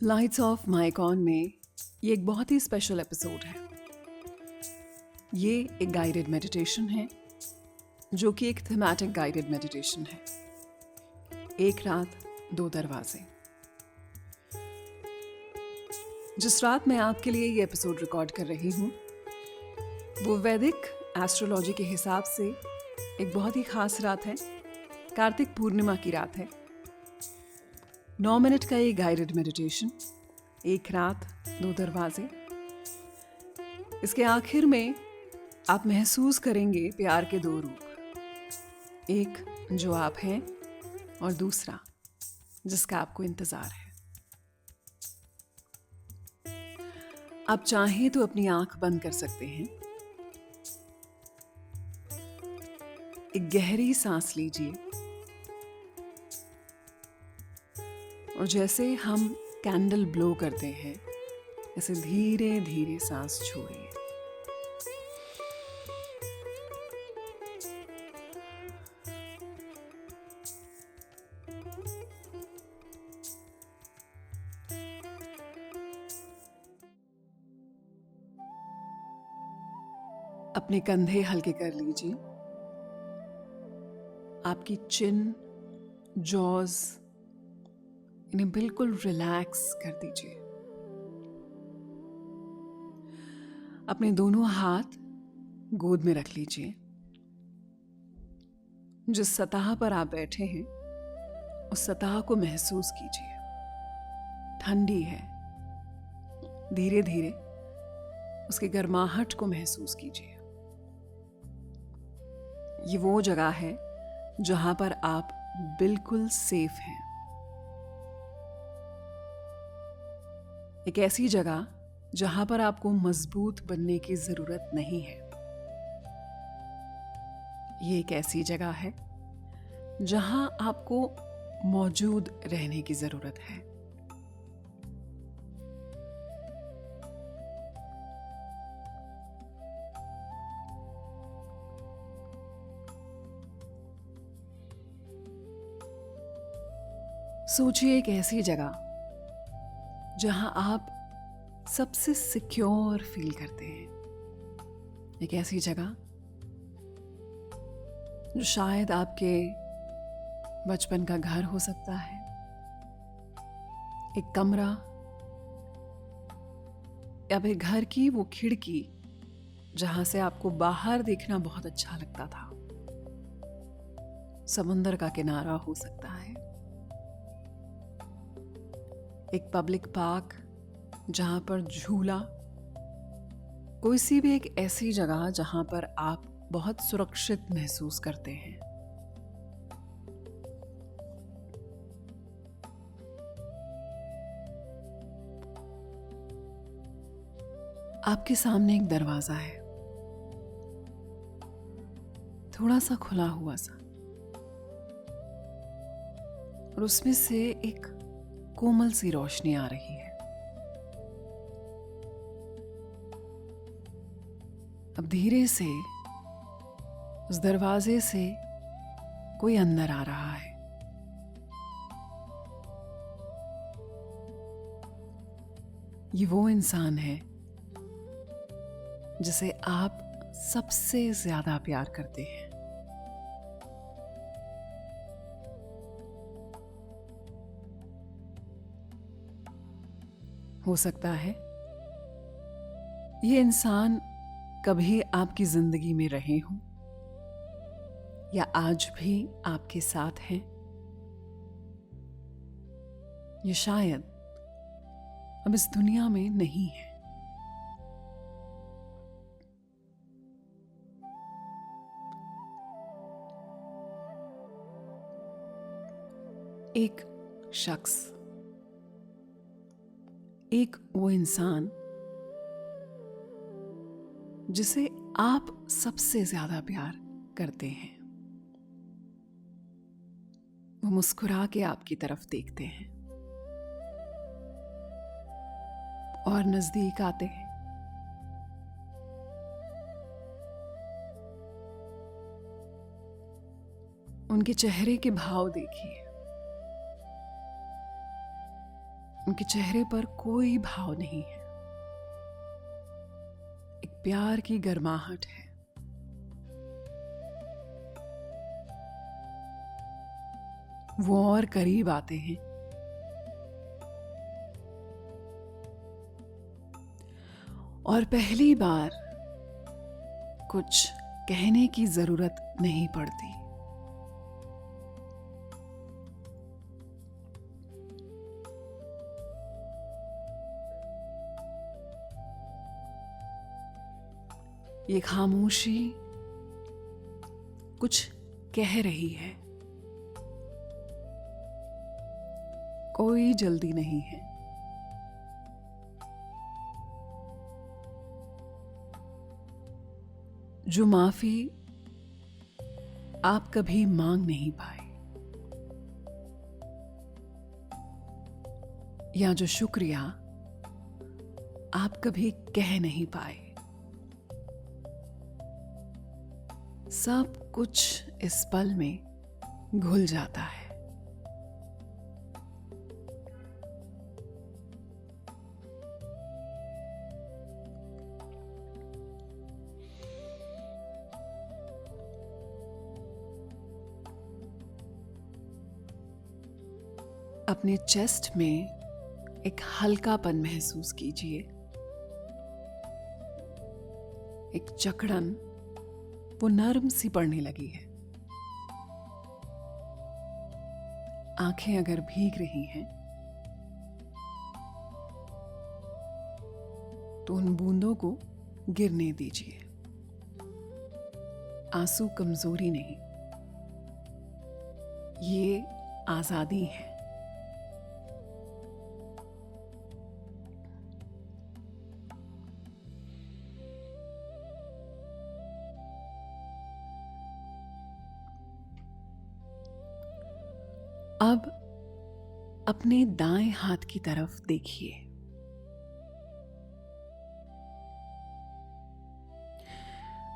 Lights off माइकॉन में ये एक बहुत ही स्पेशल एपिसोड है। ये एक गाइडेड मेडिटेशन है जो कि एक थीमैटिक गाइडेड मेडिटेशन है। एक रात दो दरवाजे। जिस रात मैं आपके लिए ये एपिसोड रिकॉर्ड कर रही हूँ वो वैदिक एस्ट्रोलॉजी के हिसाब से एक बहुत ही खास रात है। कार्तिक पूर्णिमा की रात है। 9 मिनट का ये गाइडेड मेडिटेशन, एक रात दो दरवाजे। इसके आखिर में आप महसूस करेंगे प्यार के दो रूप, एक जो आप हैं और दूसरा जिसका आपको इंतजार है। आप चाहें तो अपनी आंख बंद कर सकते हैं। एक गहरी सांस लीजिए और जैसे हम कैंडल ब्लो करते हैं ऐसे धीरे धीरे सांस छोड़िए। अपने कंधे हल्के कर लीजिए। आपकी चिन, जॉज, इन्हें बिल्कुल रिलैक्स कर दीजिए। अपने दोनों हाथ गोद में रख लीजिए। जिस सतह पर आप बैठे हैं उस सतह को महसूस कीजिए। ठंडी है। धीरे धीरे उसके गर्माहट को महसूस कीजिए। ये वो जगह है जहां पर आप बिल्कुल सेफ हैं। एक ऐसी जगह जहां पर आपको मजबूत बनने की जरूरत नहीं है। ये एक ऐसी जगह है जहां आपको मौजूद रहने की जरूरत है। सोचिए एक ऐसी जगह जहां आप सबसे सिक्योर फील करते हैं। एक ऐसी जगह जो शायद आपके बचपन का घर हो सकता है, एक कमरा, या फिर घर की वो खिड़की जहां से आपको बाहर देखना बहुत अच्छा लगता था। समंदर का किनारा हो सकता है, एक पब्लिक पार्क जहां पर झूला, कोई सी भी एक ऐसी जगह जहां पर आप बहुत सुरक्षित महसूस करते हैं। आपके सामने एक दरवाजा है, थोड़ा सा खुला हुआ सा, और उसमें से एक कोमल सी रोशनी आ रही है। अब धीरे से उस दरवाजे से कोई अंदर आ रहा है। ये वो इंसान है जिसे आप सबसे ज्यादा प्यार करते हैं। हो सकता है ये इंसान कभी आपकी जिंदगी में रहे हों या आज भी आपके साथ हैं। ये शायद अब इस दुनिया में नहीं है। एक शख्स, एक वो इंसान जिसे आप सबसे ज्यादा प्यार करते हैं, वो मुस्कुरा के आपकी तरफ देखते हैं और नजदीक आते हैं। उनके चेहरे के भाव देखिए। उनके चेहरे पर कोई भाव नहीं है, एक प्यार की गर्माहट है। वो और करीब आते हैं और पहली बार कुछ कहने की जरूरत नहीं पड़ती। ये खामोशी कुछ कह रही है। कोई जल्दी नहीं है। जो माफी आप कभी मांग नहीं पाए, या जो शुक्रिया आप कभी कह नहीं पाए, सब कुछ इस पल में घुल जाता है। अपने चेस्ट में एक हल्कापन महसूस कीजिए, एक जकड़न वो नरम सी पड़ने लगी है। आंखें अगर भीग रही हैं तो उन बूंदों को गिरने दीजिए। आंसू कमजोरी नहीं, ये आजादी है। अब अपने दाएं हाथ की तरफ देखिए।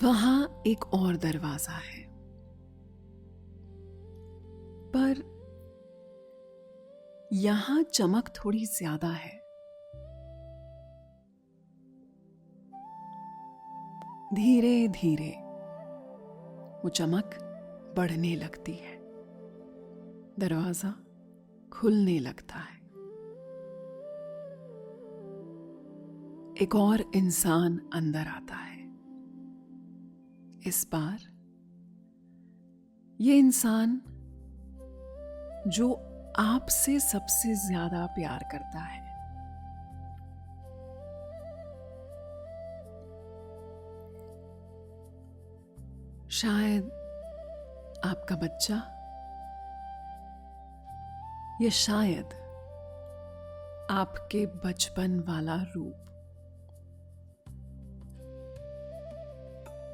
वहां एक और दरवाजा है, पर यहां चमक थोड़ी ज्यादा है। धीरे धीरे वो चमक बढ़ने लगती है, दरवाजा खुलने लगता है। एक और इंसान अंदर आता है। इस बार ये इंसान जो आपसे सबसे ज्यादा प्यार करता है। शायद आपका बच्चा, या शायद आपके बचपन वाला रूप,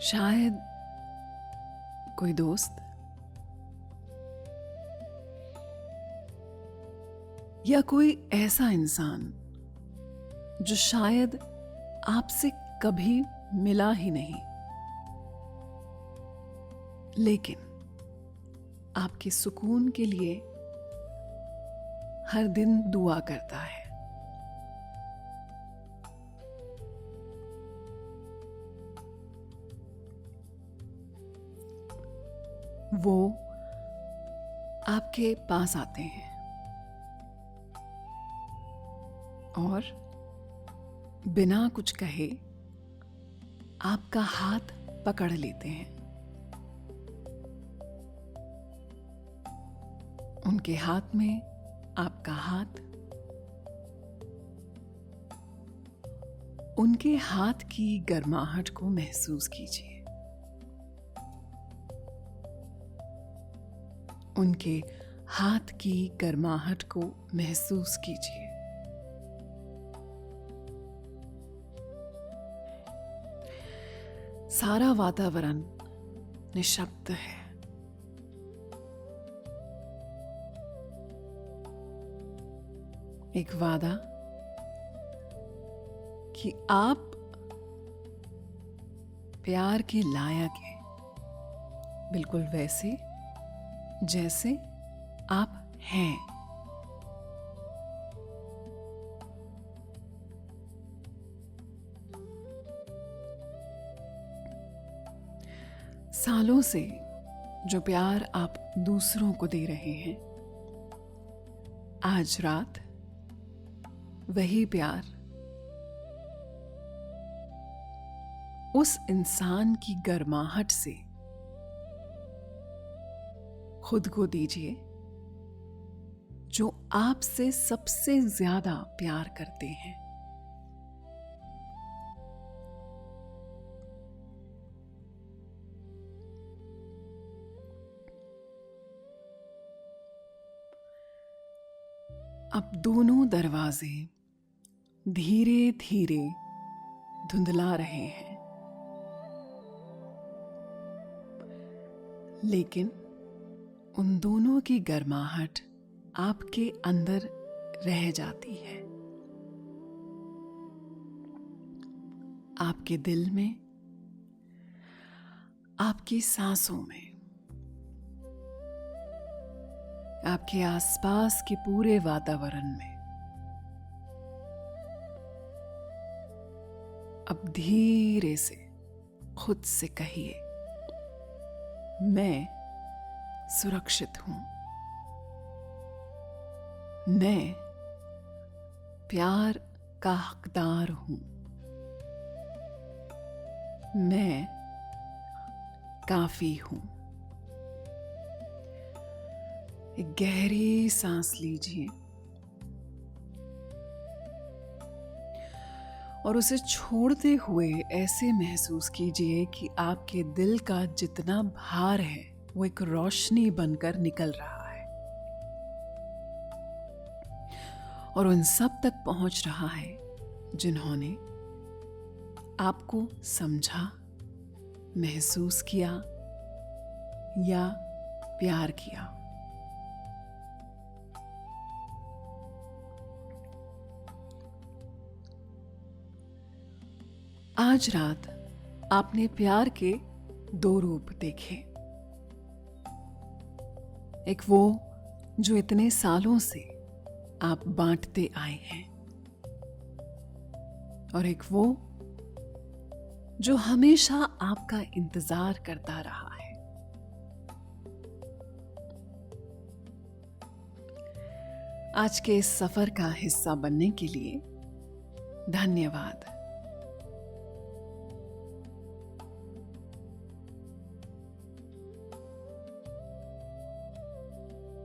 शायद कोई दोस्त, या कोई ऐसा इंसान जो शायद आपसे कभी मिला ही नहीं, लेकिन आपके सुकून के लिए हर दिन दुआ करता है। वो आपके पास आते हैं और बिना कुछ कहे आपका हाथ पकड़ लेते हैं। उनके हाथ में आपका हाथ, उनके हाथ की गर्माहट को महसूस कीजिए। उनके हाथ की गर्माहट को महसूस कीजिए। सारा वातावरण निशब्द है। एक वादा कि आप प्यार के लायक हैं, बिल्कुल वैसे जैसे आप हैं। सालों से जो प्यार आप दूसरों को दे रहे हैं, आज रात वही प्यार उस इंसान की गर्माहट से खुद को दीजिए जो आपसे सबसे ज्यादा प्यार करते हैं। अब दोनों दरवाजे धीरे धीरे धुंधला रहे हैं, लेकिन उन दोनों की गर्माहट आपके अंदर रह जाती है। आपके दिल में, आपकी सांसों में, आपके आसपास के पूरे वातावरण में। अब धीरे से खुद से कहिए, मैं सुरक्षित हूं, मैं प्यार का हकदार हूं, मैं काफी हूं। एक गहरी सांस लीजिए और उसे छोड़ते हुए ऐसे महसूस कीजिए कि आपके दिल का जितना भार है वो एक रोशनी बनकर निकल रहा है और उन सब तक पहुंच रहा है जिन्होंने आपको समझा, महसूस किया या प्यार किया। आज रात आपने प्यार के दो रूप देखे। एक वो जो इतने सालों से आप बांटते आए हैं, और एक वो जो हमेशा आपका इंतजार करता रहा है। आज के इस सफर का हिस्सा बनने के लिए धन्यवाद।